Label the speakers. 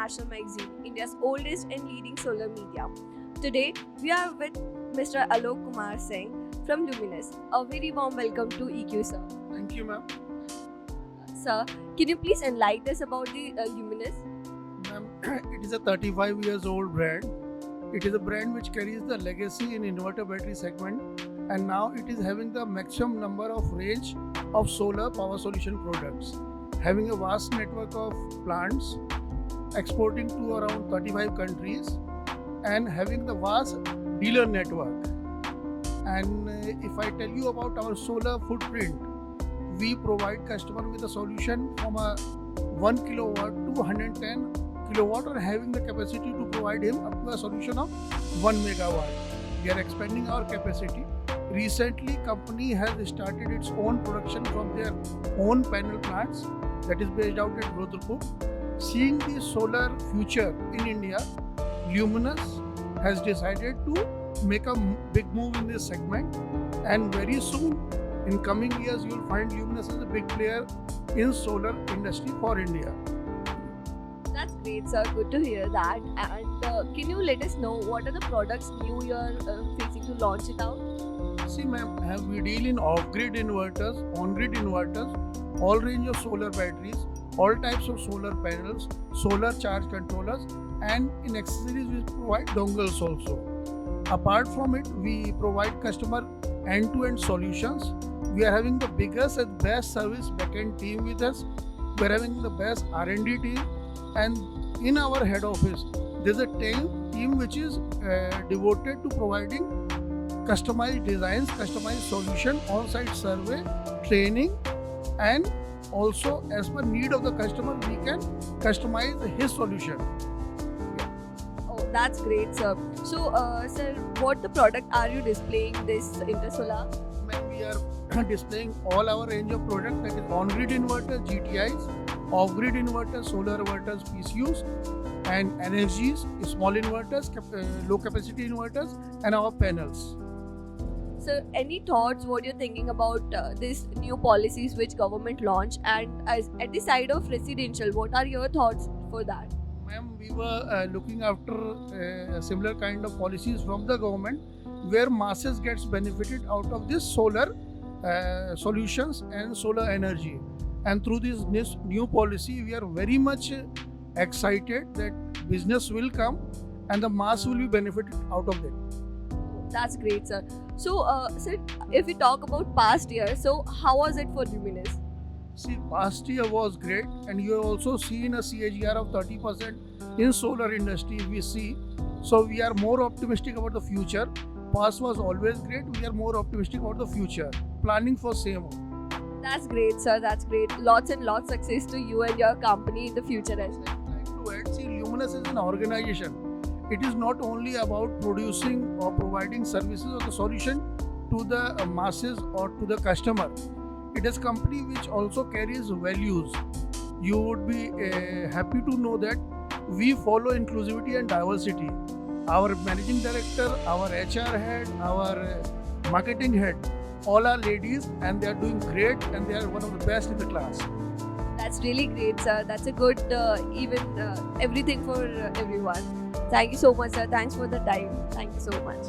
Speaker 1: International Magazine, India's oldest and leading solar media. Today, we are with Mr. Alok Kumar Singh from LUMINOUS. A very warm welcome to EQ, sir.
Speaker 2: Thank you, ma'am.
Speaker 1: Sir, can you please enlighten us about the LUMINOUS?
Speaker 2: Ma'am, it is a 35 years old brand. It is a brand which carries the legacy in inverter battery segment, and now it is having the maximum number of range of solar power solution products, having a vast network of plants, exporting to around 35 countries, and having the vast dealer network. And if I tell you about our solar footprint, we provide customer with a solution from a 1 kilowatt to 110 kilowatt, or having the capacity to provide him up to a solution of 1 megawatt. We are expanding our capacity. Recently, company has started its own production from their own panel plants that is based out at Rudrapur. Seeing the solar future in India, LUMINOUS has decided to make a big move in this segment, and very soon in coming years you will find LUMINOUS as a big player in solar industry for India.
Speaker 1: That's great, sir. Good to hear that. And can you let us know what are the products new you're facing to launch it out?
Speaker 2: See, ma'am, we deal in off-grid inverters, on-grid inverters, all range of solar batteries, all types of solar panels, solar charge controllers, and in accessories we provide dongles also. Apart from it, we provide customer end-to-end solutions. We are having the biggest and best service backend team with us. We are having the best R&D team, and in our head office, there's a team which is devoted to providing customized designs, customized solution, on-site survey, training, and also as per need of the customer, we can customize his solution.
Speaker 1: Oh, that's great, sir. So, sir, what the product are you displaying this Intersolar?
Speaker 2: We are displaying all our range of products, that is on-grid inverter, GTIs, off-grid inverters, solar inverters, PCUs, and NFGs, small inverters, low capacity inverters, and our panels.
Speaker 1: So, any thoughts what you're thinking about these new policies which government launched, and as at the side of residential, what are your thoughts for that?
Speaker 2: Ma'am, we were looking after similar kind of policies from the government, where masses gets benefited out of this solar solutions and solar energy. And through this new policy, we are very much excited that business will come and the mass will be benefited out of it.
Speaker 1: That's great, sir. So, sir, if we talk about past year, so how was it for LUMINOUS?
Speaker 2: See, past year was great, and you have also seen a CAGR of 30% in solar industry we see. So we are more optimistic about the future. Past was always great. We are more optimistic about the future, planning for same.
Speaker 1: That's great, sir. That's great. Lots and lots success to you and your company in the future as well.
Speaker 2: I'd like to add, see, LUMINOUS is an organization. It is not only about producing or providing services or the solution to the masses or to the customer. It is a company which also carries values. You would be happy to know that we follow inclusivity and diversity. Our managing director, our HR head, our marketing head, all are ladies, and they are doing great, and they are one of the best in the class.
Speaker 1: That's really great, sir. That's a good everything for everyone. Thank you so much, sir. Thanks for the time. Thank you so much.